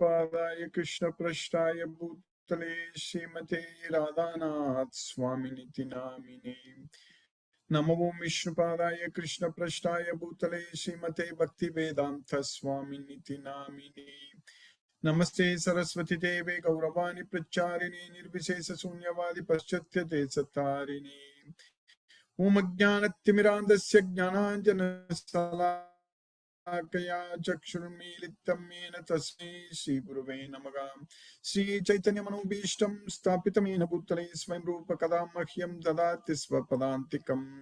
Vishnupadaya Krishna Prashtaya Bhutale Srimate Radhanath Swaminiti Namine Namo Om Vishnupadaya Krishna Prashtaya Bhutale Srimate Bhakti Vedanta Swaminiti Namine Namaste Saraswati Deve Gauravani Pracharini Nirvishesha Sunyavadi Paschatya Desattarini Om Ajnanatimirandasya Jnananjana Salakaya Chakshurmilitam Mena Tasmai Shri Gurave Namaha Shri Chaitanya Manubhishtam Stapitam Yena Bhutale Swayam Rupa Kadam Mahyam Dadati Svapadantikam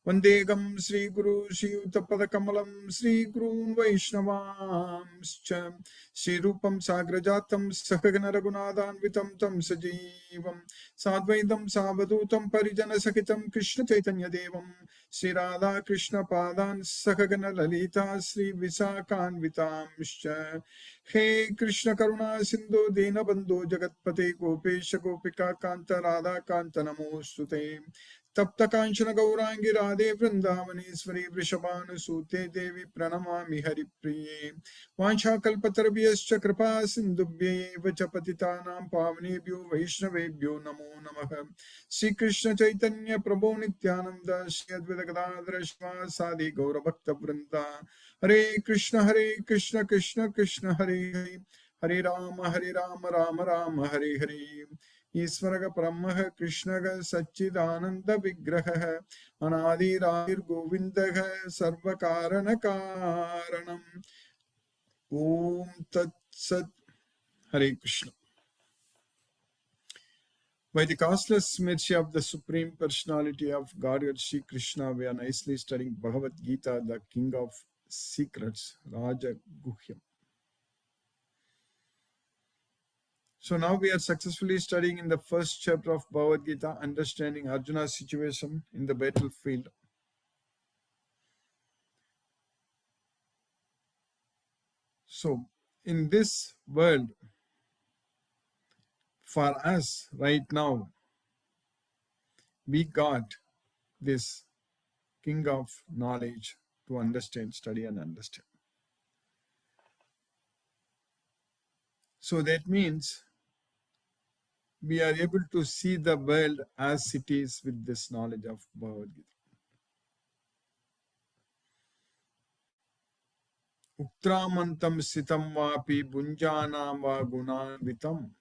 Vandegam Shri Guru Shri Uttapada Kamalam Shri Gurun Vaishnavamscha Shri Rupam Sagrajatam Sakagana Raghunathanvitam Tam Sajivam Sadvaidam Savadutam Parijana Sakitam Krishna Chaitanya Devam Sri Radha Krishna Padan Sakagana Lalita Sri Visakanvitamscha He Krishna Karuna Sindhu Dina Bandhu Jagatpate Gopesha Gopika Kanta Radha Kanta Namostute Tapta Kanchana Gaurangi Radhe Vrindavaneshwari Vrishabhanu Sute Devi Pranamami Haripriye Vancha Kalpatarabhyascha Kripa Sindhubhye Vachapatitanam Pavanebhyo Vaishnavebhyo Namo Namaha Sri Krishna Chaitanya Prabhu Nityananda Sri Advaita Gadadhara Sri Gaura Bhakta Vrinda Hare Krishna Krishna Krishna Hare Hare Hare Rama Rama Rama Hare Hare Isvaraga Brahma Krishnaga Satchidananda Vigraha Anadi Radir Govindaga Sarvakarana Karanam Om Tat Sat Hare Krishna. By the costless mercy of the Supreme Personality of Godhead Sri Krishna, we are nicely studying Bhagavad Gita, the King of Secrets, Raja Guhyam. So now we are successfully studying in the first chapter of Bhagavad Gita, understanding Arjuna's situation in the battlefield. So in this world, for us right now, we got this King of knowledge to understand, study and understand. So that means we are able to see the world as it is with this knowledge of Bhagavad Gita. Uktramantam sitam vapi bunjanam va gunanvitam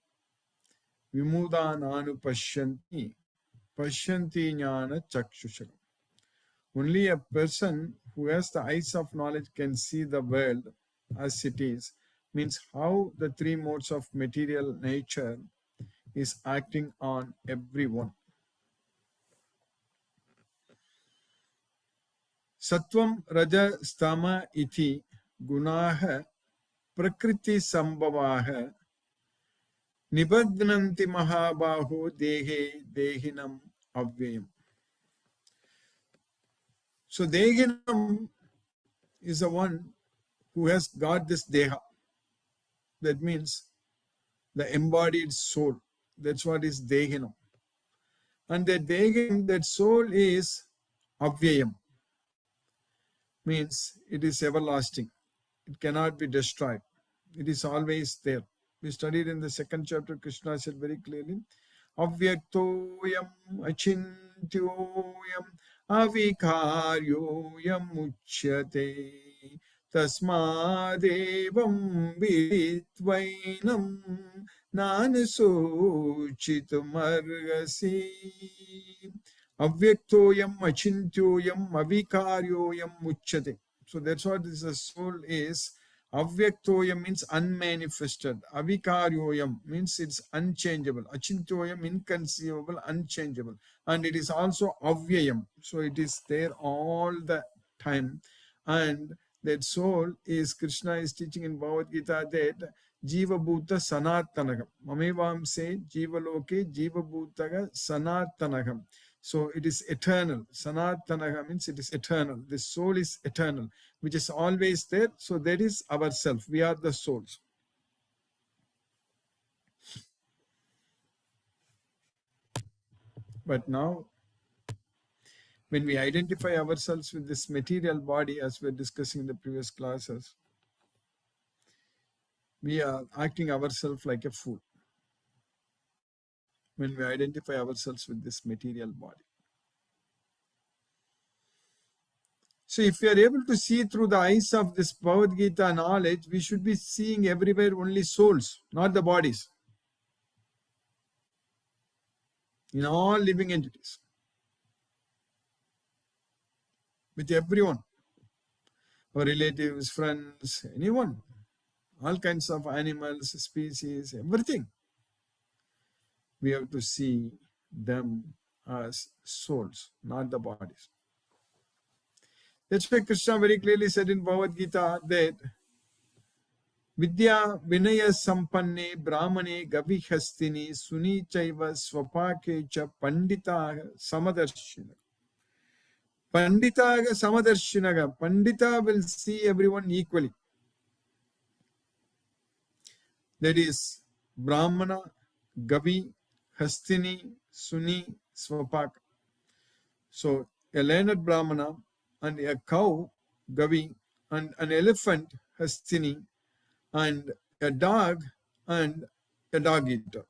vimudānānu paṣyanti jnana chakshusakam. Only a person who has the eyes of knowledge can see the world as it is, means how the three modes of material nature is acting on everyone. Sattvam raja stama iti gunaha prakriti sambhavaha nibadnanti mahabaho dehe dehinam avyayam. So dehinam is the one who has got this deha. That means the embodied soul. That's what is dehinam. And that dehinam, that soul is avyayam. Means it is everlasting. It cannot be destroyed. It is always there. We studied in the second chapter, Krishna said very clearly, Avyaktoyam achintyoyam avikaryoyam uchyate tasmadevam viditvainam nanasuchitumargasi. Avyaktoyam achintyoyam avikaryoyam uchyate. So that's what this soul is. Avyaktoyam means unmanifested. Avikaryoyam means it's unchangeable. Achintyoyam, inconceivable, unchangeable. And it is also avyayam. So it is there all the time. And that soul is, Krishna is teaching in Bhagavad Gita that Jiva Bhuta Sanatanagam. Mamevam say Jiva Loke Jiva Bhutaga Sanatanagam. So it is eternal. Sanatanaha means it is eternal. The soul is eternal, which is always there. So that is ourself. We are the souls. But now, when we identify ourselves with this material body, as we are discussing in the previous classes, we are acting ourselves like a fool when we identify ourselves with this material body. So if we are able to see through the eyes of this Bhagavad Gita knowledge, we should be seeing everywhere only souls, not the bodies, in all living entities, with everyone, our relatives, friends, anyone, all kinds of animals, species, everything. We have to see them as souls, not the bodies. That's why Krishna very clearly said in Bhagavad Gita that Vidya Vinaya Sampanne Brahmane Gabihastini Suni Chaiva Swapake Cha Pandita Samadarshina. Pandita Samadarshinaga. Pandita will see everyone equally. That is Brahmana, Gabi, Hastini, Suni, Swapaka. So a learned Brahmana and a cow, Gavi, and an elephant, Hastini, and a dog and a dog eater.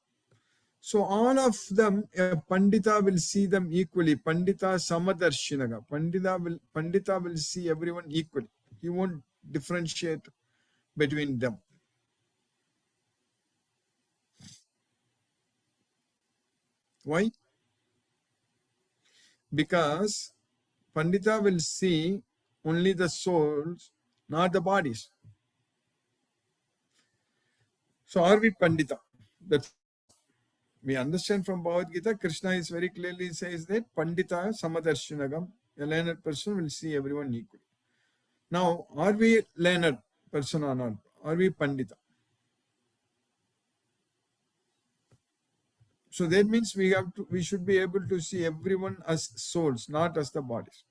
So all of them, a Pandita will see them equally. Pandita Samadarshinaga. Pandita will see everyone equally. He won't differentiate between them. Why? Because Pandita will see only the souls, not the bodies. So are we Pandita? That's we understand from Bhagavad Gita. Krishna is very clearly says that Pandita Samadarshunagam, a learned person will see everyone equally. Now, are we learned person or not? Are we Pandita? So that means we should be able to see everyone as souls, not as the bodies.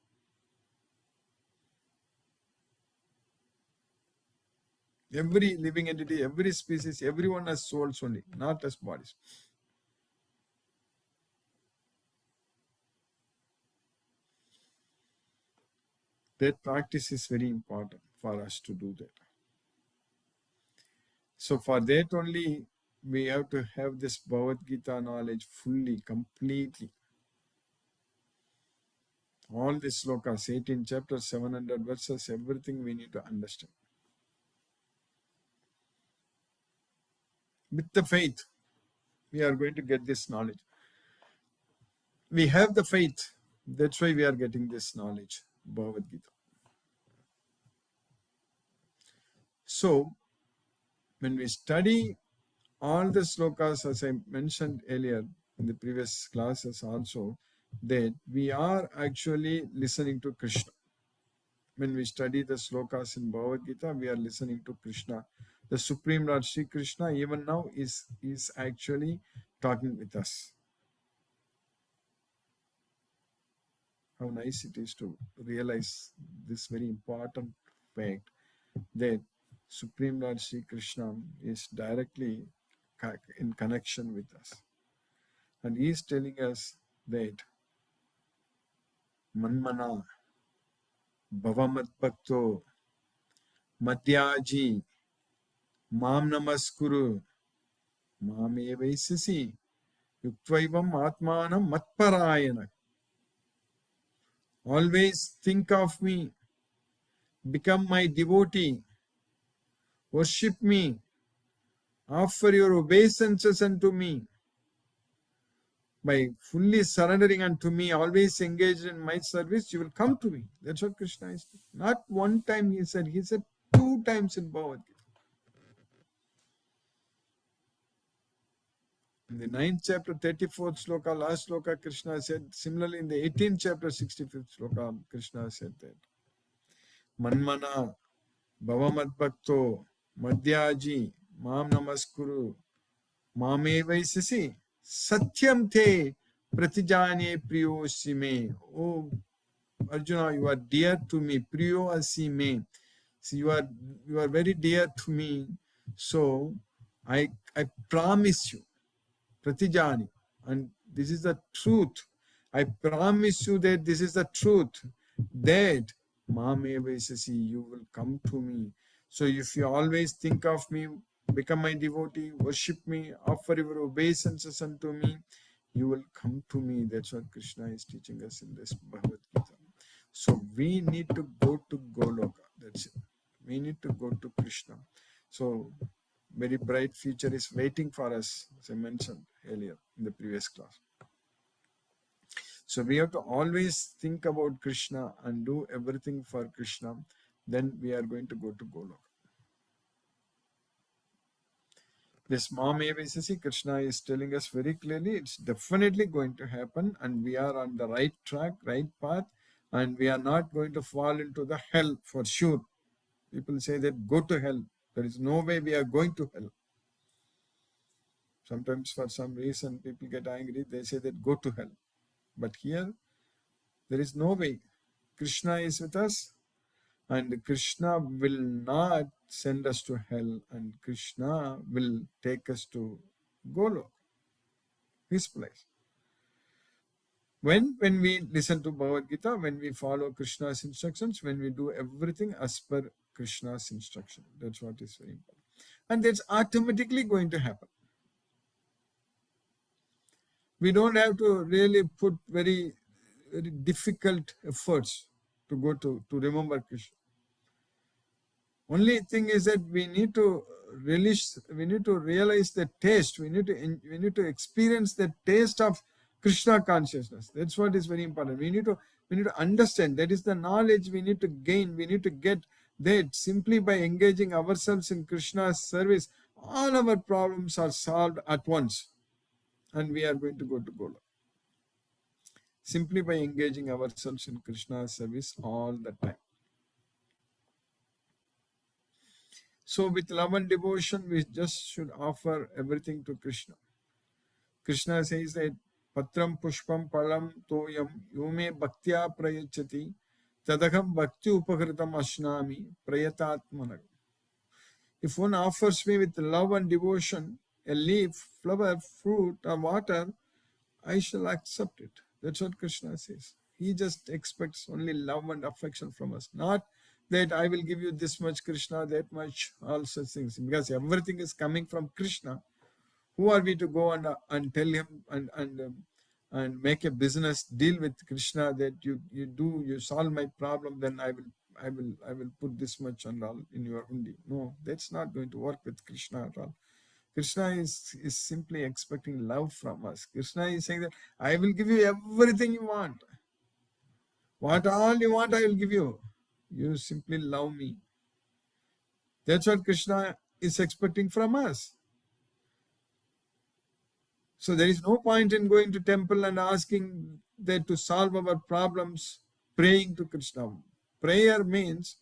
Every living entity, every species, everyone as souls only, not as bodies. That practice is very important for us to do that. So for that only, we have to have this Bhagavad Gita knowledge fully, completely. All the slokas, 18 chapters, 700 verses, everything we need to understand. With the faith, we are going to get this knowledge. We have the faith. That's why we are getting this knowledge, Bhagavad Gita. So, when we study all the slokas, as I mentioned earlier in the previous classes also, that we are actually listening to Krishna. When we study the slokas in Bhagavad Gita, we are listening to Krishna. The Supreme Lord Sri Krishna even now is actually talking with us. How nice it is to realize this very important fact that Supreme Lord Sri Krishna is directly in connection with us. And he is telling us that Manmana Bhavamat Bhakto Madhyaji Mam Namaskuru Mame Vaisasi Yuktvaivam Atmanam Matparayana. Always think of me, become my devotee, worship me, offer your obeisances unto me. By fully surrendering unto me, always engaged in my service, you will come to me. That's what Krishna is saying. Not one time he said 2 times in Bhagavad Gita. In the 9th chapter, 34th sloka, last sloka, Krishna said, similarly in the 18th chapter, 65th sloka, Krishna said that Manmana Bhavamat Bhakto Madhyaji Mam Namaskuru Mame Vaisasi Satyam Te Pratijane Priyo Sime. Oh Arjuna, you are dear to me. Priyo Asime. So you are very dear to me. So I promise you. Pratijani, and this is the truth. I promise you that this is the truth, that Mame Vaisasi, you will come to me. So if you always think of me, become my devotee, worship me, offer your obeisances unto me, you will come to me. That's what Krishna is teaching us in this Bhagavad Gita. So we need to go to Goloka. That's it. We need to go to Krishna. So very bright future is waiting for us, as I mentioned earlier in the previous class. So we have to always think about Krishna and do everything for Krishna. Then we are going to go to Goloka. This Mamevasasi, Krishna is telling us very clearly it's definitely going to happen, and we are on the right track, right path, and we are not going to fall into the hell for sure. People say that go to hell. There is no way we are going to hell. Sometimes for some reason people get angry, they say that go to hell. But here, there is no way. Krishna is with us, and Krishna will not send us to hell, and Krishna will take us to Golok, his place. When we listen to Bhagavad Gita, when we follow Krishna's instructions, when we do everything as per Krishna's instruction, that's what is very important. And that's automatically going to happen. We don't have to really put very, very difficult efforts to go to remember Krishna. Only thing is that we need to realize the taste. We need to experience the taste of Krishna consciousness. That's what is very important. We need to understand. That is the knowledge we need to gain. We need to get that simply by engaging ourselves in Krishna's service. All our problems are solved at once, and we are going to go to Gola. Simply by engaging ourselves in Krishna's service all the time. So with love and devotion, we just should offer everything to Krishna. Krishna says that Patram Pushpam Palam Toyam Yume Bhaktya Prayachati Tadakam Bhakti Upakritam Ashnami Prayatatmanag. If one offers me with love and devotion a leaf, flower, fruit, or water, I shall accept it. That's what Krishna says. He just expects only love and affection from us. Not that I will give you this much Krishna, that much, all such things. Because everything is coming from Krishna. Who are we to go and tell him and make a business deal with Krishna that you solve my problem, then I will put this much and all in your hundi. No, that's not going to work with Krishna at all. Krishna is simply expecting love from us. Krishna is saying that I will give you everything you want. What all you want, I will give you. You simply love me. That's what Krishna is expecting from us. So there is no point in going to temple and asking that to solve our problems, praying to Krishna. Prayer means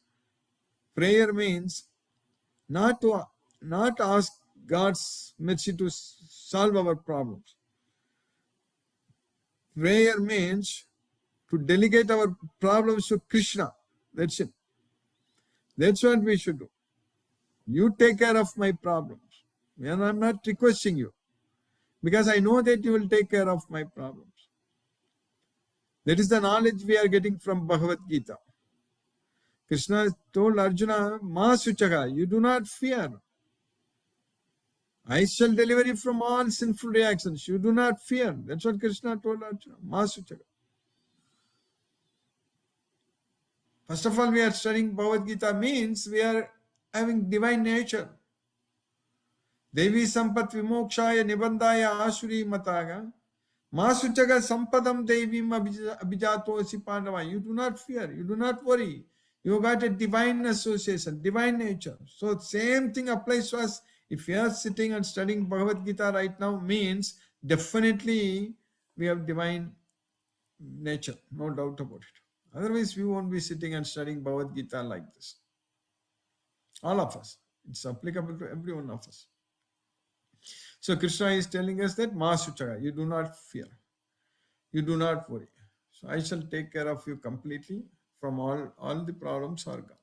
not ask God's mercy to solve our problems. Prayer means to delegate our problems to Krishna. That's it. That's what we should do. You take care of my problems. And I'm not requesting you, because I know that you will take care of my problems. That is the knowledge we are getting from Bhagavad Gita. Krishna told Arjuna, Ma Suchaka, you do not fear. I shall deliver you from all sinful reactions. You do not fear. That's what Krishna told Arjuna. Ma Suchaka. First of all, we are studying Bhagavad Gita means we are having divine nature. Devi Sampat Vimokshaya Nibandaya Asuri Mataga. Masuchaga Sampadam Devim Abhijatosi Pandava. You do not fear. You do not worry. You got a divine association, divine nature. So same thing applies to us. If we are sitting and studying Bhagavad Gita right now, means definitely we have divine nature. No doubt about it. Otherwise, we won't be sitting and studying Bhagavad Gita like this. All of us. It's applicable to every one of us. So Krishna is telling us that Masuchaga, you do not fear. You do not worry. So I shall take care of you completely. From all the problems are gone.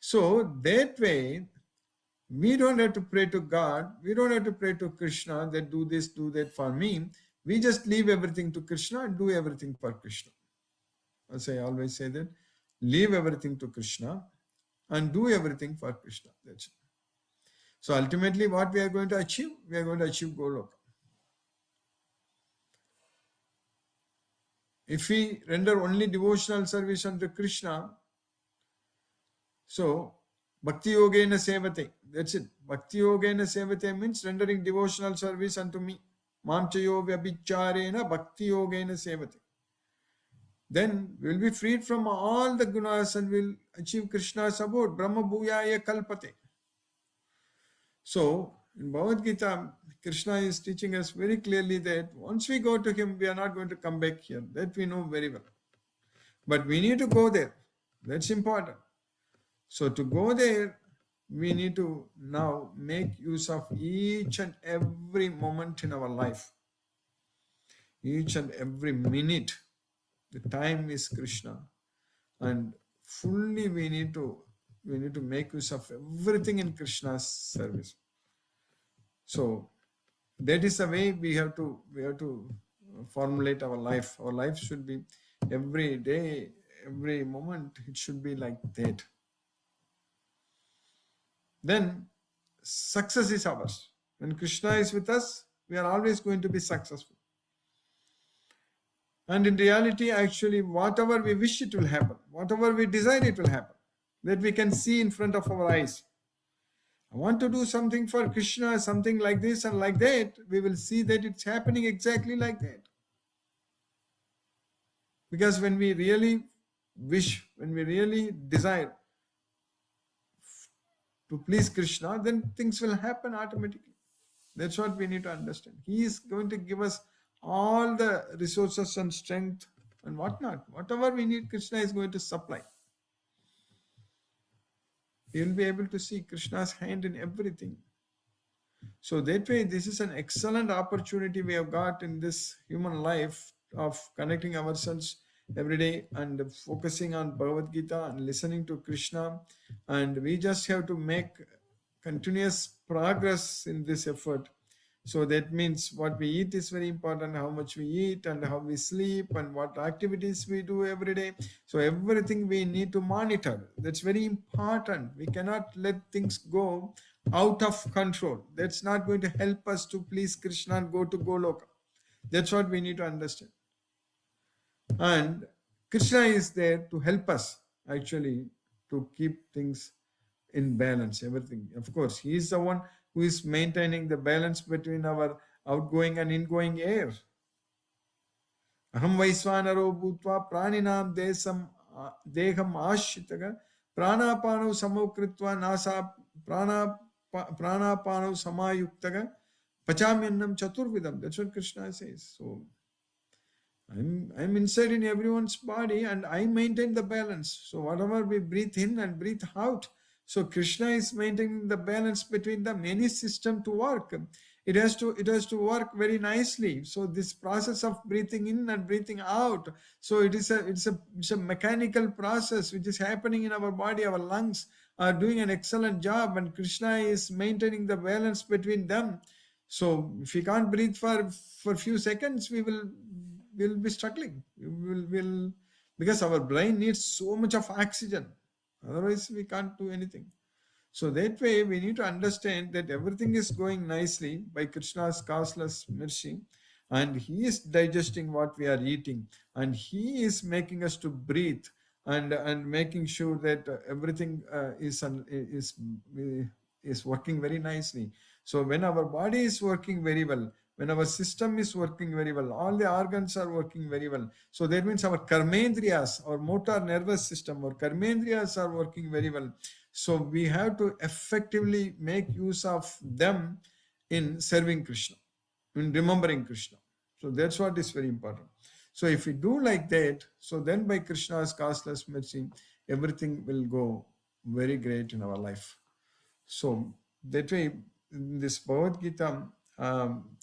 So that way, we don't have to pray to God. We don't have to pray to Krishna that do this, do that for me. We just leave everything to Krishna and do everything for Krishna. As I always say that, leave everything to Krishna and do everything for Krishna. That's it. So ultimately what we are going to achieve? We are going to achieve Goloka. If we render only devotional service unto Krishna, so Bhakti Yogena Sevate, that's it. Bhakti Yogena Sevate means rendering devotional service unto me. Mamchayo Vyabhicharena Bhakti Yogena Sevate. Then we will be freed from all the gunas and will achieve Krishna's abode. Brahma Bhuyaya Kalpate. So, in Bhagavad Gita, Krishna is teaching us very clearly that once we go to Him, we are not going to come back here. That we know very well. But we need to go there. That's important. So, to go there, we need to now make use of each and every moment in our life. Each and every minute. The time is Krishna. And fully we need to make use of everything in Krishna's service. So that is the way we have to formulate our life. Our life should be every day, every moment, it should be like that. Then success is ours. When Krishna is with us, we are always going to be successful. And in reality, actually, whatever we wish, it will happen. Whatever we desire, it will happen. That we can see in front of our eyes. I want to do something for Krishna, something like this and like that. We will see that it's happening exactly like that. Because when we really wish, when we really desire to please Krishna, then things will happen automatically. That's what we need to understand. He is going to give us all the resources and strength and whatnot. Whatever we need, Krishna is going to supply. You will be able to see Krishna's hand in everything. So that way, this is an excellent opportunity we have got in this human life of connecting ourselves every day and focusing on Bhagavad Gita and listening to Krishna. And we just have to make continuous progress in this effort. So that means what we eat is very important, how much we eat and how we sleep and what activities we do every day. So everything we need to monitor. That's very important. We cannot let things go out of control. That's not going to help us to please Krishna and go to Goloka. That's what we need to understand. And Krishna is there to help us actually to keep things in balance, everything. Of course, he is the one who is maintaining the balance between our outgoing and ingoing air. Aham Vaisvanaro Bhutva Praninam Deham Ashitaga Pranapano Samokritva Nasa Pranapano Samayuktaga Pachamyannam Chaturvidam. That's what Krishna says. So I'm inside in everyone's body and I maintain the balance. So whatever we breathe in and breathe out, so Krishna is maintaining the balance between them. Any system to work, it has to work very nicely. So this process of breathing in and breathing out, so it's a mechanical process which is happening in our body. Our lungs are doing an excellent job, and Krishna is maintaining the balance between them. So if we can't breathe for a few seconds, we'll be struggling. We'll because our brain needs so much of oxygen. Otherwise, we can't do anything. So that way, we need to understand that everything is going nicely by Krishna's causeless mercy, and He is digesting what we are eating, and He is making us to breathe, and making sure that everything is working very nicely. So when our body is working very well, when our system is working very well, all the organs are working very well. So that means our karmendriyas, our motor nervous system, our karmendriyas are working very well. So we have to effectively make use of them in serving Krishna, in remembering Krishna. So that's what is very important. So if we do like that, so then by Krishna's causeless mercy, everything will go very great in our life. So that way, in this Bhagavad Gita,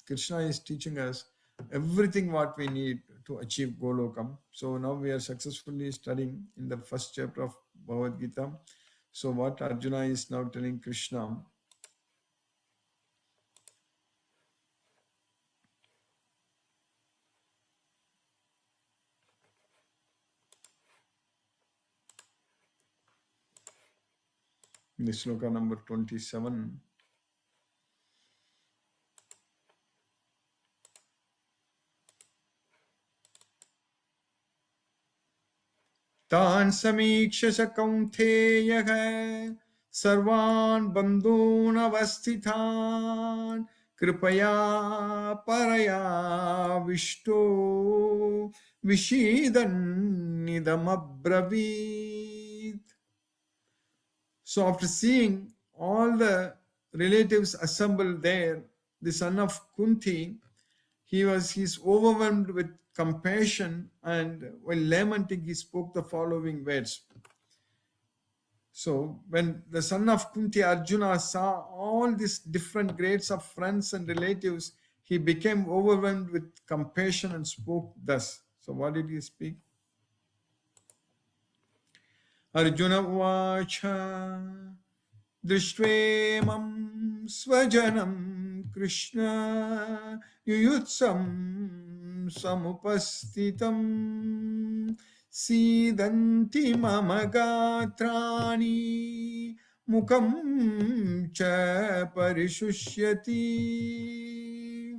Krishna is teaching us everything what we need to achieve Golokam. So now we are successfully studying in the first chapter of Bhagavad Gita. So what Arjuna is now telling Krishna, in the sloka number 27, तान् समीक्ष्य च कौन्तेयः सर्वान् बन्धून् अवस्थितान् कृपया परयाविष्टो विषीदन्निदमब्रवीत्. So after seeing all the relatives assembled there, the son of Kunti, he's overwhelmed with compassion, and while lamenting, he spoke the following words. So when the son of Kunti, Arjuna, saw all these different grades of friends and relatives, he became overwhelmed with compassion and spoke thus. So what did he speak? Arjuna Vacha Drishtvemam Swajanam Krishna Yuyutsam Samupastitam Sidanti Mama Gatrani Mukam Cha Parishusyati.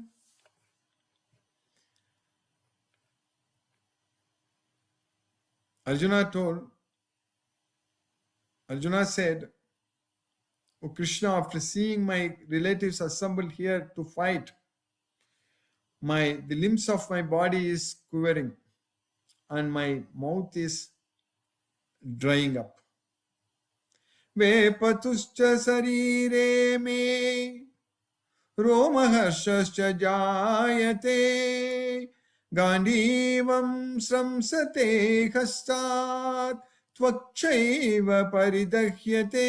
Arjuna said, "O Krishna, after seeing my relatives assembled here to fight, the limbs of my body is quivering and my mouth is drying up. Vepatuscha sarire me romaharshascha jayate gandivam sramsate hastat tvakshaiva paridahyate.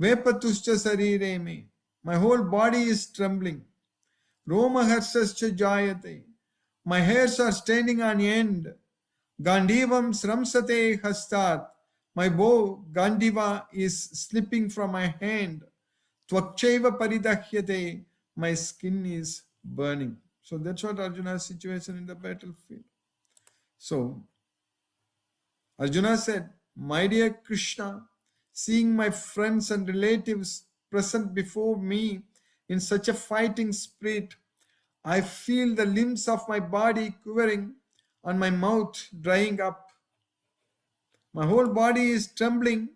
Vepatuscha sarire me. My whole body is trembling. Romaharshascha jayate. My hairs are standing on end. Gandivam sramsate hastat. My bow, Gandiva, is slipping from my hand. Tvakshaiva paridahyate. My skin is burning. So that's what Arjuna's situation in the battlefield. So Arjuna said, "My dear Krishna, seeing my friends and relatives present before me in such a fighting spirit, I feel the limbs of my body quivering and my mouth drying up. My whole body is trembling.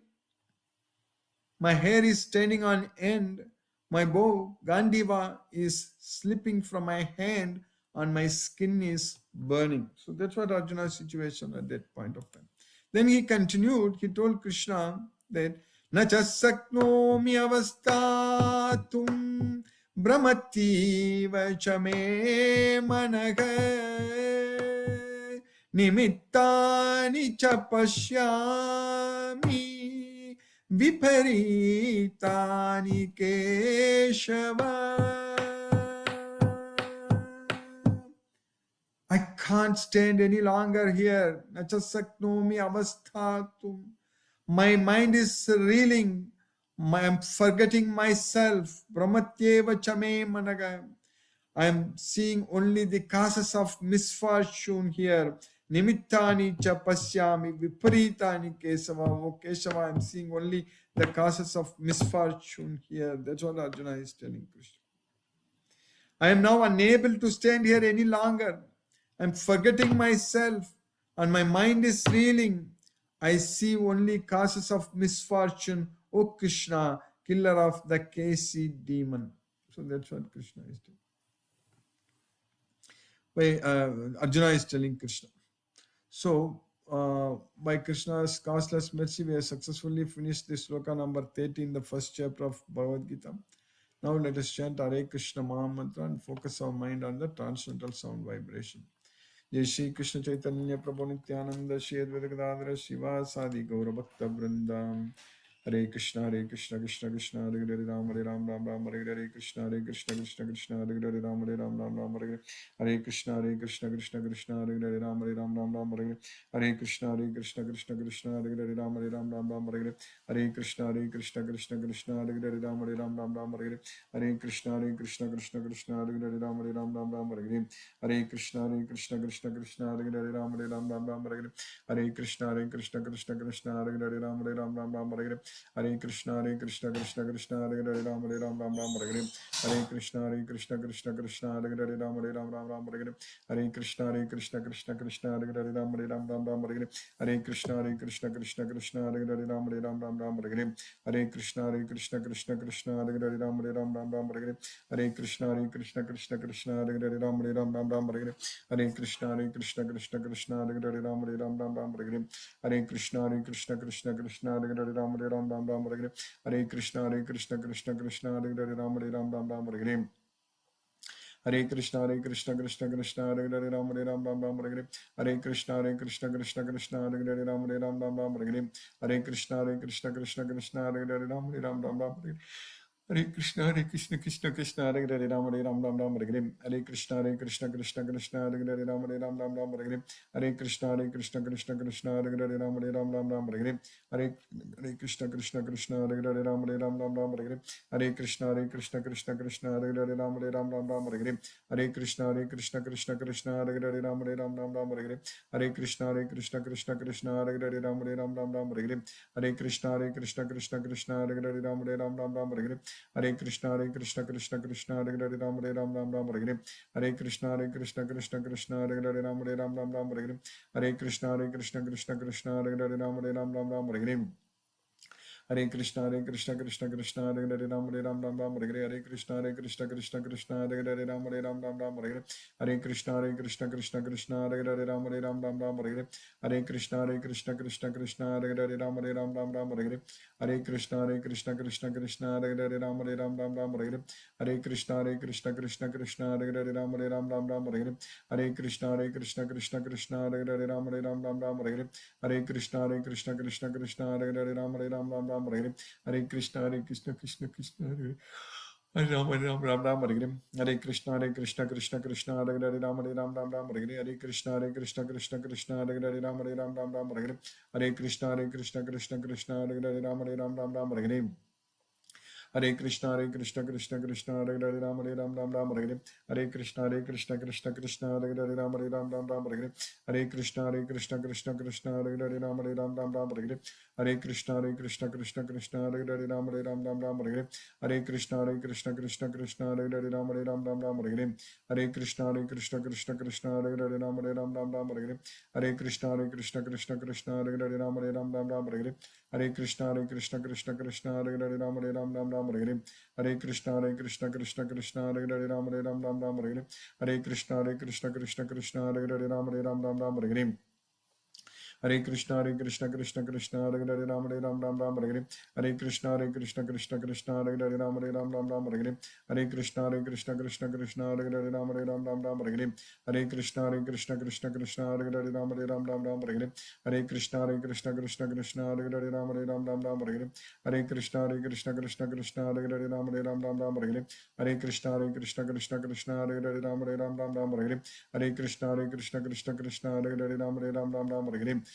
My hair is standing on end. My bow, Gandiva, is slipping from my hand and my skin is burning." So that's what Arjuna's situation at that point of time. Then he continued, he told Krishna that "Na chasaknomi avastatum brahmativa chame managa nimittani cha pashyami viparitani keshava." I can't stand any longer here. Nachasaknomi avasthatum. My mind is reeling. I'm forgetting myself. Brahmatyeva chame managa. I am seeing only the causes of misfortune here. Nimittani cha pasyami viparitani kesava. Oh Kesava, I am seeing only the causes of misfortune here. That's what Arjuna is telling Krishna. I am now unable to stand here any longer. I'm forgetting myself and my mind is reeling. I see only causes of misfortune. O Krishna, killer of the Kesi demon. So that's what Krishna is doing. Arjuna is telling Krishna. So, by Krishna's causeless mercy, we have successfully finished this sloka number 30 in the first chapter of Bhagavad Gita. Now let us chant Hare Krishna Maha Mantra and focus our mind on the transcendental sound vibration. Jai Shri Krishna Chaitanya Prabhu Nityananda Shri Advaita Gadadhara Shiva Sadi Gaura Bhakta Vrindam. Hare Krishna Krishna Krishna Hare Hare Ram Ram Ram Hare Hare Krishna Krishna Krishna Hare Hare Ram Ram Hare Hare Krishna Krishna Krishna Hare Hare Ram Ram Hare Hare Krishna Krishna Krishna Hare Hare Ram Ram Hare Hare Krishna Krishna Krishna Hare Hare Ram Ram Hare Hare Krishna Krishna Krishna Hare Hare Ram Ram Hare Hare Krishna Krishna Hare Hare Ram Ram Hare Hare Krishna Krishna Krishna Hare Hare Ram Ram Hare Hare Krishna Krishna Hare Hare Ram Ram Hare Hare Krishna Krishna Krishna Hare Hare Ram Ram Hare Hare Krishna Krishna Krishna Hare Hare Ram Ram Ram Ram Hare Hare. Hare Krishna Krishna Krishna Hare Hare Ram Ram Ram Hare Hare. Hare Krishna Krishna Krishna Hare Hare Ram Ram Ram Hare Hare. Hare Krishna Krishna Krishna Hare Hare Ram Ram Ram Hare Hare. Hare Krishna Krishna Krishna Hare Hare Ram Ram Ram Hare Hare. Hare Krishna Krishna Krishna Hare Hare Ram Ram Ram Hare Hare. Hare Krishna Krishna Krishna Hare Hare Ram Ram Ram Hare Hare. Hare Krishna Krishna Hare Hare Ram Ram Hare Hare. Hare Krishna Krishna Krishna Hare Hare Ram Ram Hare Hare. Hare Krishna Krishna Krishna Hare Hare Ram Ram Hare Hare. Hare Krishna Krishna Hare Hare Ram Hare Hare. Hare Krishna Krishna Krishna Hare Hare Ram Ram Hare Hare. Hare Krishna Krishna Krishna Hare Hare Ram Ram Hare Hare. Hare Krishna Krishna Hare Hare Ram Ram Hare Hare. Hare Krishna Krishna Hare Hare Ram Ram Hare Hare. Hare Krishna Krishna Hare Hare Ram Ram Hare Hare. Hare Krishna Krishna Hare Hare Ram Ram Hare Hare. Hare Krishna Krishna Hare Hare Ram Ram Hare Hare. Hare Krishna Krishna Hare Hare Ram Ram Hare Hare. Hare Krishna Krishna Hare Hare Ram Ram Hare Hare. Hare Krishna Krishna Hare Hare Ram Ram Hare Hare. Hare Krishna Krishna Hare Hare Ram Ram Hare Hare. Hare Krishna Krishna Hare Hare Ram Ram Hare Hare. Hare Krishna Krishna Hare Hare Ram Ram Hare Hare. Hare Krishna Krishna Hare Hare Ram Ram Hare Hare. Hare Krishna Krishna Hare Hare Ram Ram Hare Hare. Hare Krishna Krishna Hare Hare Ram Ram Hare Hare. Hare Krishna Krishna Hare Hare Ram Ram Hare Hare. Hare Krishna Krishna Hare Hare Ram Ram Hare Hare. Hare Krishna Krishna Hare Ram Hare Hare. Hare Krishna Krishna Hare Hare Ram Ram Hare Hare. Hare Krishna Krishna Hare Hare Ram Ram Hare Hare. Hare Krishna Krishna Hare Hare Ram Ram Hare Hare. Hare Krishna Krishna Hare Hare Ram Ram Hare Hare. Hare Krishna Krishna Hare Hare Ram Ram Hare Hare. Hare Krishna Krishna Hare Hare Ram Ram Hare Hare. Hare Krishna Krishna Hare Hare Ram Ram Hare Hare. Hare Krishna Krishna Hare Hare Ram Ram Hare Hare. Hare Krishna Krishna Hare Hare Ram Ram Hare Hare. Hare Krishna Krishna Hare Hare Ram Ram Hare Hare. Hare Krishna Krishna Hare Hare Ram Ram Hare Hare. Hare Krishna Krishna Hare Hare Ram Ram Hare Hare. Hare Krishna Krishna Hare Hare Ram Ram Hare Hare. Hare Krishna Krishna Hare Hare Ram Ram Hare Hare. Hare Krishna Krishna Hare Hare Ram Ram Hare Hare. Hare Krishna Krishna Hare Hare Ram Ram Hare Hare. Hare Krishna Krishna Hare Hare Ram Ram Hare Hare. Hare Krishna Krishna Hare Hare Ram Ram Hare Hare. Hare Krishna Krishna Hare Hare Ram Ram Hare Hare. Hare Krishna Krishna Hare Hare Ram Ram Hare Hare. Hare Krishna Krishna Hare Hare Ram Ram Hare Hare. Hare Krishna Krishna Hare Hare Ram Ram Hare Hare.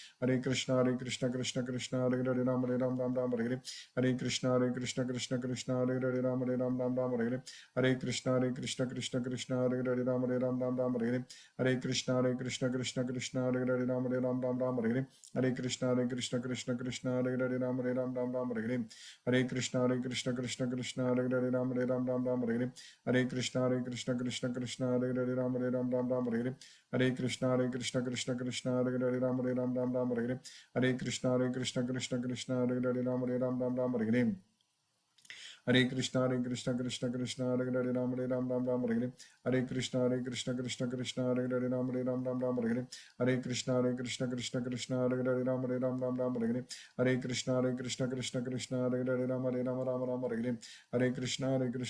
Hare Krishna Krishna Hare Hare Ram Ram Hare Hare. Hare Krishna Krishna Hare Hare Ram Ram Hare Hare. Hare Krishna Krishna Hare Hare Ram Ram Hare Hare. Hare Krishna Krishna Hare Hare Ram Ram Hare Hare. Hare Krishna Krishna Hare Hare Ram Ram Hare Hare. Hare Krishna Krishna Hare Hare Ram Ram Hare Hare. Hare Krishna Krishna Hare Hare Ram Ram Hare Hare. Hare Krishna Krishna Hare Hare Ram Ram Hare Hare. Hare Krishna Krishna Hare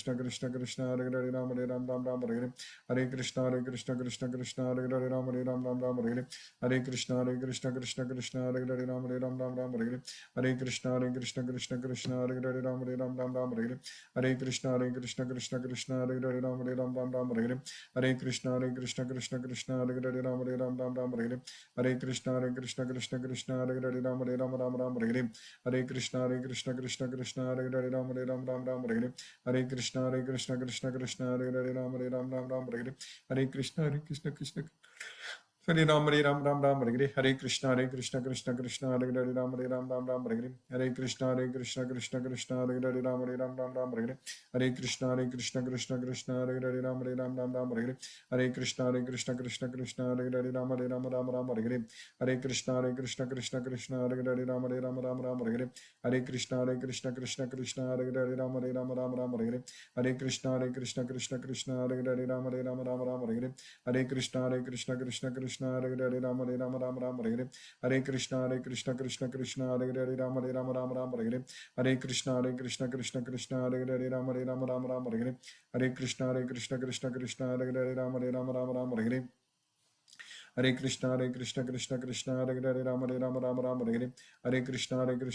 Hare Ram Hare Hare. Hare Krishna Krishna Hare Hare Ram Hare Hare. Hare Krishna Krishna Hare Hare Ram Hare Hare. Hare Krishna Krishna Hare Hare Ram Hare Hare. Hare Krishna Krishna Hare Hare Ram Hare Hare. Hare Krishna Krishna Hare Hare Ram Hare Hare. Hare Krishna Krishna Hare Hare Ram Hare Hare. Hare Krishna Krishna Hare Hare Ram Hare Hare. Hare Krishna Krishna Hare Hare Ram Hare Hare. Hare Krishna Krishna Hare Hare Ram Hare Hare. Hare Krishna Krishna Hare Hare Ram Hare Hare. Hare Krishna Krishna Hare Hare Ram Hare Hare. Hare Krishna Krishna Hare Hare Ram Hare Hare. Hare Krishna Krishna Hare Ram, Hare Ram, Ram Ram, Hare Hare. Hare Krishna, Krishna Krishna, Hare Hare Ram, Hare Ram, Ram Ram, Hare Hare. Hare Krishna, Krishna Krishna, Hare Hare Ram, Hare Ram, Ram Ram, Hare Hare. Hare Krishna, Krishna Krishna, Hare Hare Ram, Hare Ram, Ram Ram, Hare Hare. Hare Krishna, Krishna Krishna, Hare Hare Ram, Hare Ram, Ram Ram, Hare Hare. Hare Krishna, Krishna Krishna, Hare Hare Ram, Hare Ram, Ram Ram, Hare Hare. Hare Krishna, Krishna Krishna, Hare Hare Ram, Hare Ram, Ram Ram, Hare Hare. Hare Krishna, Krishna Krishna, Hare Hare Ram, Hare Ram, Ram Ram, Hare Hare. Hare Krishna, Krishna Krishna, Hare Hare Ram, Hare Ram, Ram Ram, Hare Hare. Hare Krishna, Krishna Krishna, Hare Hare Ram, Hare Ram, Ram Ram, Hare Hare. Hare Krishna, Krishna Krishna, Hare Hare Ram, Hare Ram, Ram Ram, Hare Hare. Hare Krishna, Krishna Krishna, Hare Hare Ram, Hare Ram, Ram Ram, Hare Hare. Hare Krishna, Krishna Krishna, Hare Hare Ram, Hare Ram, Ram Ram, Hare Hare. Hare Krishna, Krishna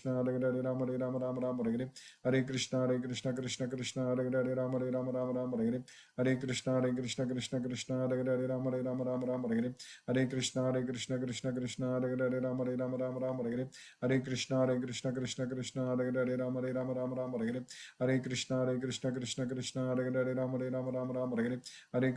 Krishna, Hare Hare Ram, Hare Ram, Ram Ram, Hare Hare. Hare Krishna, Krishna Krishna, Hare Hare Ram, Hare Ram, Ram Ram, Hare Hare. Hare Krishna, Krishna Krishna, Hare Hare Ram, Hare Ram, Ram Ram, Hare Hare. Hare Krishna, Krishna Krishna, Hare Hare Ram, Hare Ram, Ram Ram, Hare Hare. Hare Krishna, Krishna Krishna, Hare Hare Ram, Hare Ram, Ram Ram, Hare Hare. Hare Krishna, Krishna Krishna, Hare Hare Ram, Hare Ram, Ram Ram, Hare Hare. Hare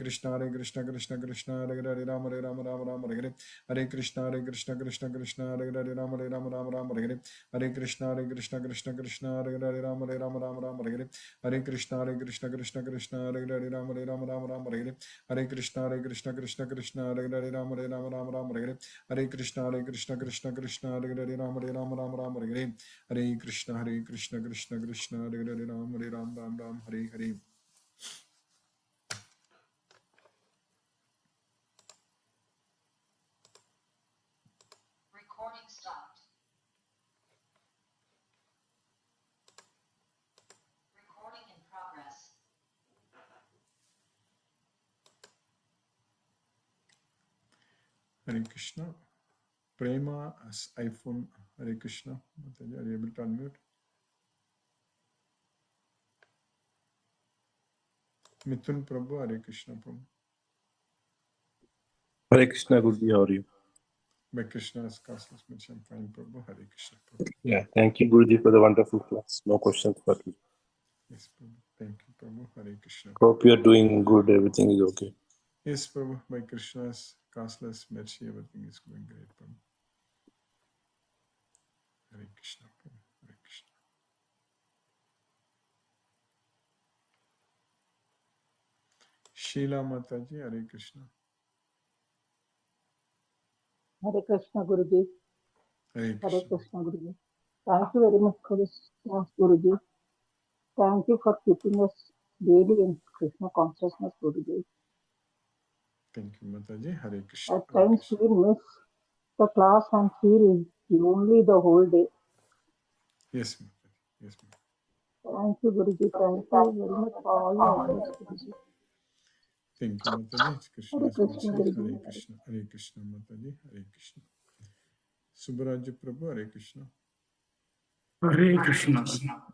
Krishna, Krishna Krishna, Hare Hare Ram, Hare Ram, Ram Ram, Hare Hare. Hare Krishna, Krishna Krishna, Hare Hare Ram, Hare Ram, Ram Ram, Hare Hare. Hare Krishna, Krishna Krishna, Hare Hare Ram, Hare Ram, Ram Ram, Hare Hare. Hare Krishna, Krishna Krishna, Hare Hare Ram, Hare Ram, Ram Ram, Hare Hare. Hare Krishna, Krishna Krishna, Hare Hare Ram, Hare Ram, Ram Ram, Hare Hare. Hare Krishna, Krishna Krishna, Hare Hare Ram, Hare Ram, Ram Ram, Hare Hare. Hare Krishna, Krishna Krishna, Hare Hare Ram, Hare Ram, Ram Ram, Hare Hare. Recording stopped. Recording in progress. Hare Krishna. Prema as iPhone. Hare Krishna. Mataji, are you able to unmute? Mithun Prabhu, Hare Krishna Prabhu. Hare Krishna, Guruji, how are you? By Krishna's causeless mercy, I'm fine, Prabhu. Hare Krishna Prabhu. Yeah, thank you, Guruji, for the wonderful class. No questions for you. Yes, Prabhu. Thank you, Prabhu. Hare Krishna. Hope you are doing good. Everything is okay. Yes, Prabhu. By Krishna's causeless mercy, everything is going great, Prabhu. Hare Krishna Prabhu. Hare Krishna. Sheila Mataji, Hare Krishna. Hare Krishna Guruji. Hare Hare Krishna. Krishna Guruji. Thank you very much for this class, Guruji. Thank you for keeping us daily in Krishna consciousness, Guruji. Thank you, Mataji. Hare Krishna. At Hare times Krishna. we miss the class and feel lonely the whole day. Yes, Mataji. Yes, Mataji. Thank you, Guruji. Thank you very much for all your efforts, Guruji. Thank you, Mataji. It's Hare Krishna's Krishna mercy. Guruji. Hare Krishna. Hare Krishna, Mataji. Hare Krishna. Subharaja Prabhu, Hare Krishna. Hare Krishna.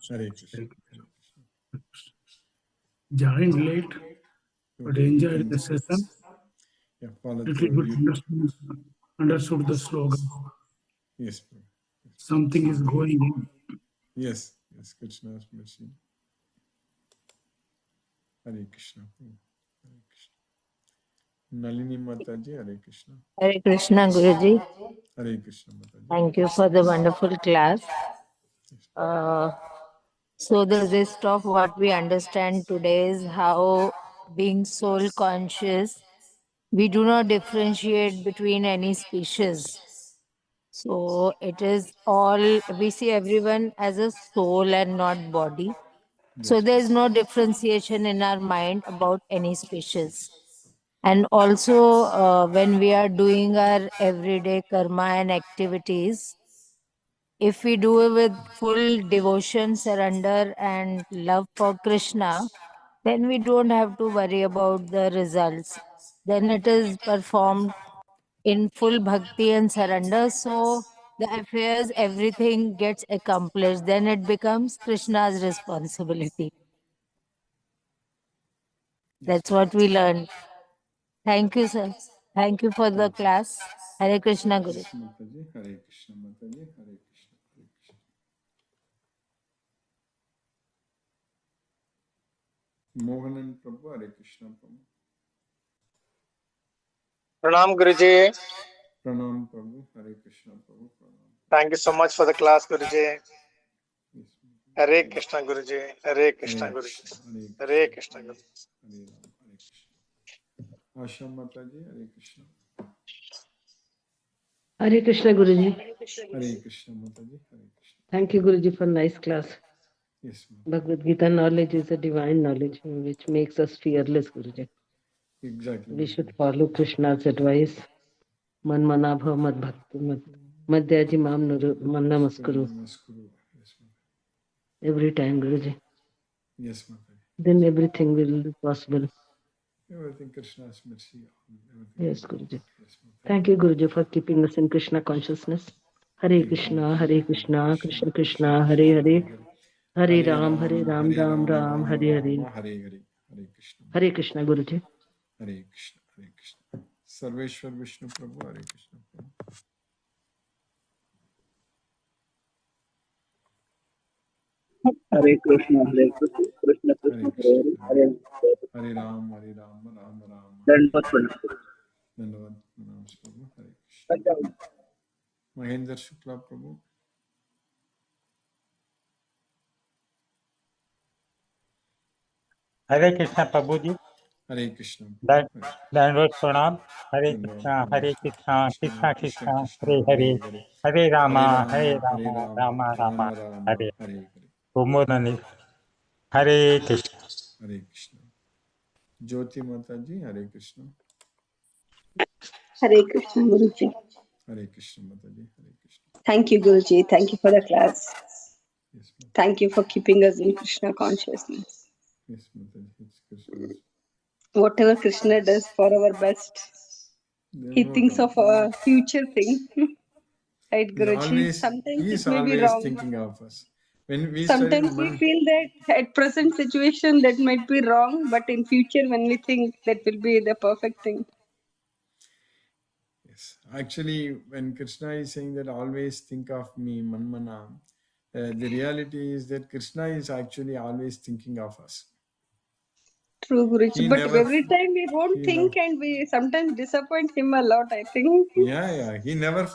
Hare Krishna. Hare Krishna. Joined late, but Okay, you enjoyed can the session. yeah, follow Little through. bit understood the slogan. Yes, Prabhu. Yes, Something is going in. yes, yes, Krishna's mercy. Hare Krishna Prabhu. Hare Krishna. Nalini Mataji, Hare Krishna. Hare Krishna Guruji. Hare Krishna Mataji. Thank you for the wonderful class. So the gist of what we understand today is how being soul conscious, we do not differentiate between any species. So it is all, we see everyone as a soul and not body. So there is no differentiation in our mind about any species. And also when we are doing our everyday karma and activities, if we do it with full devotion, surrender, and love for Krishna, then we don't have to worry about the results. Then it is performed in full bhakti and surrender. So the affairs, everything gets accomplished. Then it becomes Krishna's responsibility. That's what we learn. Thank you, sir. Thank you for the class. Hare Krishna Guru. Yes, Mataji. Hare Krishna Mataji. Hare Krishna. Hare Krishna. Mohanan Prabhu, Hare Krishna Prabhu. Pranam Guruji. Pranam Prabhu. Hare Krishna Prabhu. Pranam. Thank you so much for the class, Guruji. Yes, Prabhu. Hare Krishna Guruji. Hare Krishna Hare Guruji. Krishna. Hare Krishna Guruji. Hare Ram. Hare Krishna. Asha Mataji. Hare Krishna. Hare Krishna Guruji. Hare Krishna Mataji. Hare Krishna. Thank you Guruji for nice class. Yes, ma'am. Bhagavad Gita knowledge is a divine knowledge which makes us fearless Guruji. Exactly. We should follow Krishna's advice. Man mana bhav mad bhakti mad madhyaji mam namaskuru. Namaskuru. Yes, ma'am. Every time Guruji. Yes, ma'am. Then everything will be possible. Everything Krishna's mercy. Everything. Yes Guruji. Yes, ma'am. Thank you Guruji for keeping us in Krishna consciousness. Hare Krishna, Hare Krishna, Krishna Krishna, Hare Hare. Hare Ram, Ram Ram, Hare Hare. Hare Krishna. Hare Krishna Guruji. Hare Krishna. Hare Krishna. Sarveshwar Vishnu Prabhu. Hare Krishna. Hare Krishna, Hare Krishna, Krishna Hare Krishna, Krishna. Hare Hare. Hare Ram, Ram Ram. Dandavat Pranam. Dandavad Pranam Prabhu. Hare Krishna. Mahendra Shukla Prabhu. Hare Krishna Prabhuji. Hare Krishna. Dandavat Pranam. Hare Krishna, Hare Krishna, Krishna Krishna, Hare Hare. Hare Rama, Rama Rama, Hare Hare. Gomodani. Hare Krishna. Hare Krishna. Jyoti Mataji. Hare Krishna. Hare Krishna Guruji. Hare Krishna Mataji. Hare Krishna. Thank you Guruji. Thank you for the class. Yes, ma'am. Thank you for keeping us in Krishna consciousness. Yes, Mataji. It's Krishna. Whatever Krishna does for our best, he No thinks doubt. of a future thing. Right, He's Guruji? always, Sometimes he's it may be always wrong. thinking of us. When we Sometimes we feel that at present situation that might be wrong, but in future when we think that will be the perfect thing. Yes, actually, when Krishna is saying that always think of me, Manmana, the reality is that Krishna is actually always thinking of us. True, Guruji. He But never- every time we won't he think and we sometimes disappoint him a lot, I think. Yeah, he never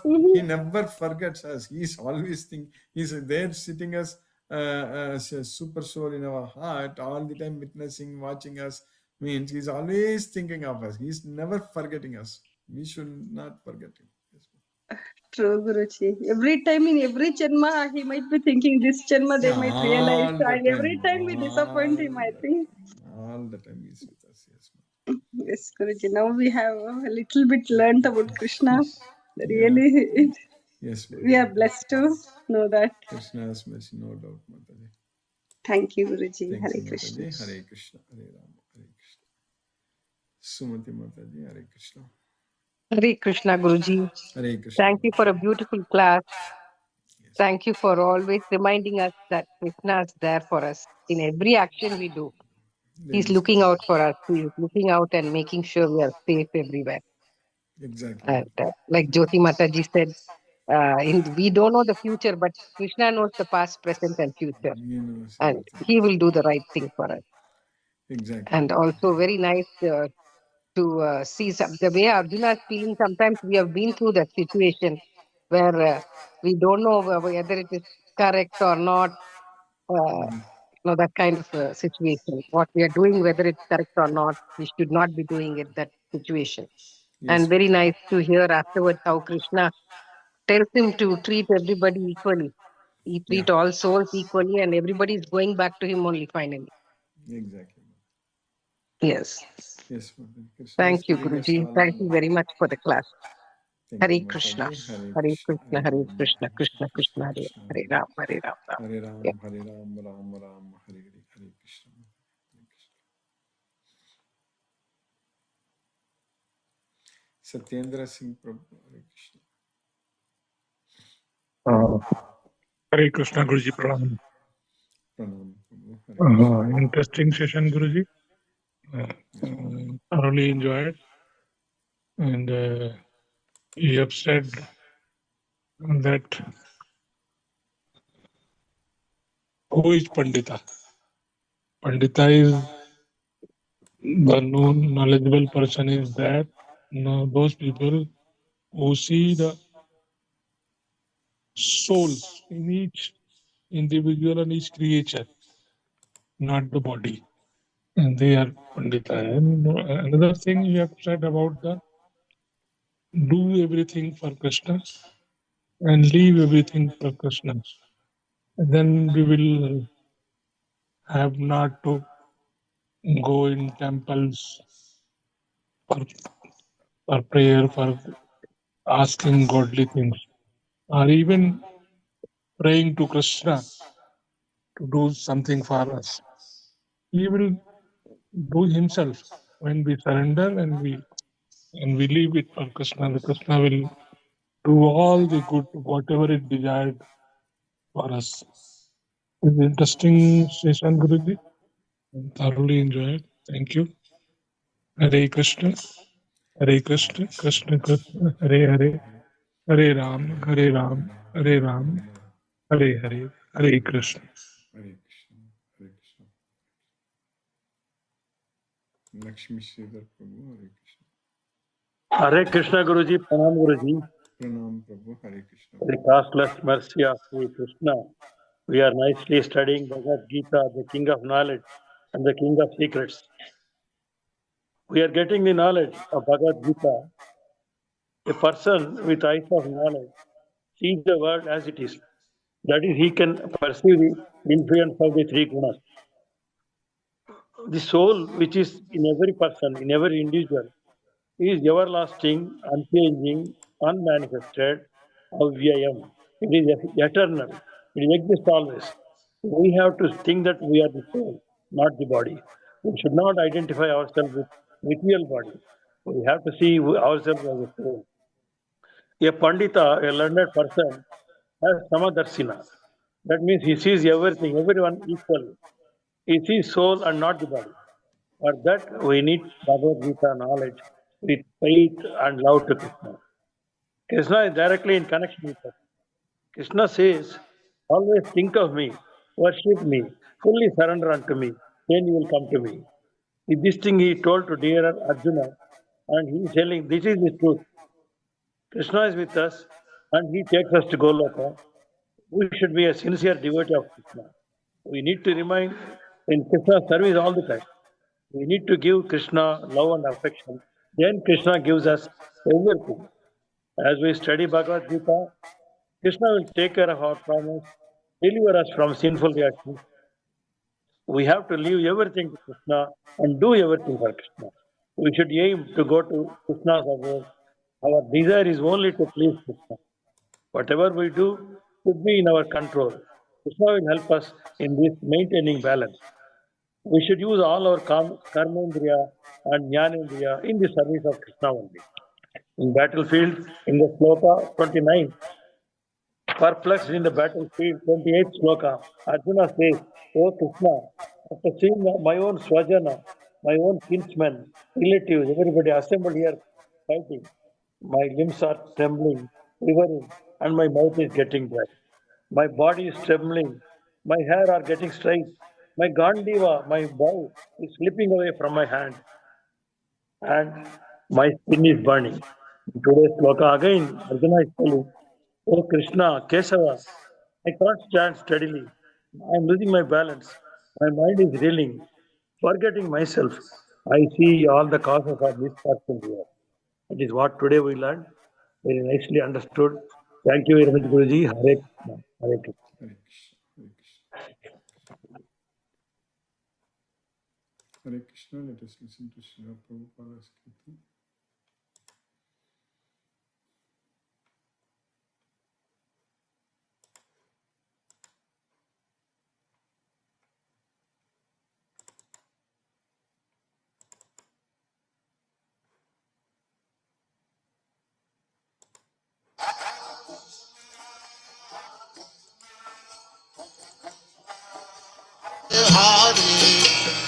forgets us. He's always he's there sitting as a super soul in our heart, all the time witnessing, watching us. Means he's always thinking of us. He's never forgetting us. We should not forget him. Yes. True, Guruji. Every time in every janma, he might be thinking this janma they might realize. All the And every time we all disappoint him, I the- think. All the time he's with us. Yes, ma'am. Yes, Guruji. Now we have a little bit learnt about Krishna. Really, Yes, ma'am. we are blessed to know that. Krishna's mercy, no doubt, Mataji. Thank you, Guruji. Thank Hare you, Krishna. Mataji. Hare Krishna. Hare Rama. Hare Krishna. Sumati Mataji. Hare Krishna. Hare Krishna Guruji. Hare Krishna. Thank you for a beautiful class. Yes. Thank you for always reminding us that Krishna is there for us in every action we do. He's looking out for us. He's looking out and making sure we are safe everywhere. Exactly. And like Jyoti Mataji said, we don't know the future, but Krishna knows the past, present, and future. He knows And everything. he will do the right thing for us. Exactly. And also very nice to see the way Arjuna is feeling. Sometimes we have been through that situation where we don't know whether it is correct or not. That kind of situation. What we are doing, whether it's correct or not, we should not be doing it, that situation. Yes. And very nice to hear afterwards how Krishna tells him to treat everybody equally. He treat all souls equally and everybody is going back to him only finally. Exactly. Yes. Yes, Mataji. Krishna Thank is you, giving us Guruji. all Thank the- you very much for the class. Thank Hare you, Mataji. Krishna. Hare Hare Krishna, Hare Rama, Krishna, Krishna Krishna, Hare Hare Ram, Hare Ram. Hare Ram, Yeah. Hare Ram, Ram Ram, Hare Hare, Hare Krishna. Hare Krishna. Satyendra Singh Prabhu, Hare Krishna. Hare Krishna Guruji Pranam. Pranam Prabhu, Hare Krishna. Interesting session, Guruji. Thoroughly enjoyed. And you have said that who is Pandita? Pandita is the known knowledgeable person is that those people who see the souls in each individual and each creature, not the body. And they are Pandita. And another thing you have said about the do everything for Krishna and leave everything for Krishna. And then we will have not to go in temples for prayer, for asking godly things, or even praying to Krishna to do something for us. He will do himself when we surrender and we leave it for Krishna. The Krishna will do all the good, whatever it desired for us. It's an interesting session, Guruji. Thoroughly enjoyed. Thank you. Hare Krishna, Hare Krishna, Krishna Krishna, Hare Hare, Hare Ram, Hare Ram, Hare Ram, Hare Hare, Hare Krishna. Hare Krishna, Hare Krishna. Lakshmi Sridhar Prabhu, Hare Krishna. Hare Krishna Guruji, Pranam Guruji. Pranam Prabhu, Hare Krishna. The costless mercy of Sri Krishna. We are nicely studying Bhagavad Gita, the king of knowledge and the king of secrets. We are getting the knowledge of Bhagavad Gita. A person with eyes of knowledge sees the world as it is. That is, he can perceive the influence of the three gunas. The soul which is in every person, in every individual, is everlasting, unchanging, unmanifested, avyayam. It is eternal. It exists always. We have to think that we are the soul, not the body. We should not identify ourselves with material body. We have to see ourselves as a soul. A pandita, a learned person, has samadarsina. That means he sees everything, everyone equally. He sees soul and not the body. For that, we need Bhagavad Gita knowledge with faith and love to Krishna. Krishna is directly in connection with us. Krishna says, always think of me, worship me, fully surrender unto me, then you will come to me. This thing he told to dear Arjuna, and he is telling, this is the truth. Krishna is with us, and he takes us to Goloka. We should be a sincere devotee of Krishna. We need to remain in Krishna's service all the time. We need to give Krishna love and affection. Then Krishna gives us everything. As we study Bhagavad Gita, Krishna will take care of our problems, deliver us from sinful reactions. We have to leave everything to Krishna and do everything for Krishna. We should aim to go to Krishna's abode. Our desire is only to please Krishna. Whatever we do should be in our control. Krishna will help us in this maintaining balance. We should use all our karmendriya and jnanendriya in the service of Krishna only. In battlefield, in the sloka 29, perplexed in the battlefield, 28th sloka, Arjuna says, "O Krishna, after seeing my own swajana, my own kinsmen, relatives, everybody assembled here fighting, my limbs are trembling, quivering, and my mouth is getting dry. My body is trembling, my hair are getting straight, my gandiva, my bow is slipping away from my hand, and my skin is burning." In today's sloka again, Arjuna is telling, "O Krishna, Kesava, I can't stand steadily. I am losing my balance. My mind is reeling, forgetting myself. I see all the causes of misfortune here." That is what today we learned. Very nicely understood. Thank you very much, Guruji. Hare Krishna. Hare Krishna. Hare Krishna. Hare Krishna. Let us listen to Srila Prabhupada's Kirtan.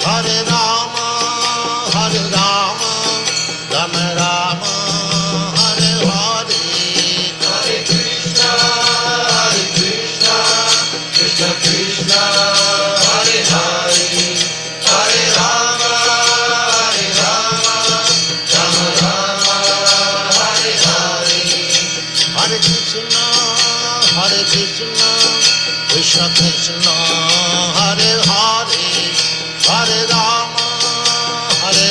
Hare Rama, Hare Rama, Rama Rama, Hare Hare, Hare Krishna, Krishna Krishna, Hare Hare, Hare Rama, Rama Rama, Krishna, Krishna Krishna, Hare Hare, Hare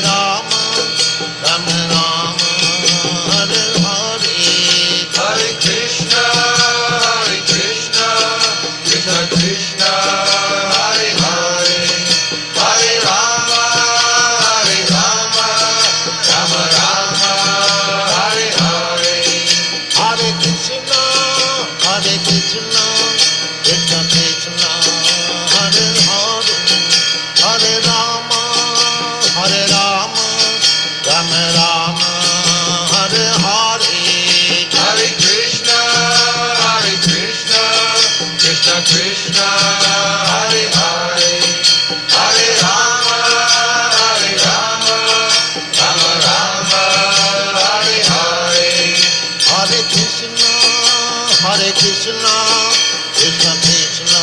Rama, Rama Rama, Hare Hare. Hare Krishna, Krishna Krishna, Hare Hare, Hare Rama, Rama Rama, Hare Hare. Hare Krishna, Krishna Krishna, Hare Hare, Hare Rama, Rama Rama, Hare Hare. Hare Krishna, Krishna Krishna, Hare Hare, Hare Rama, Rama Rama, Hare Hare. Hare Krishna, Krishna Krishna,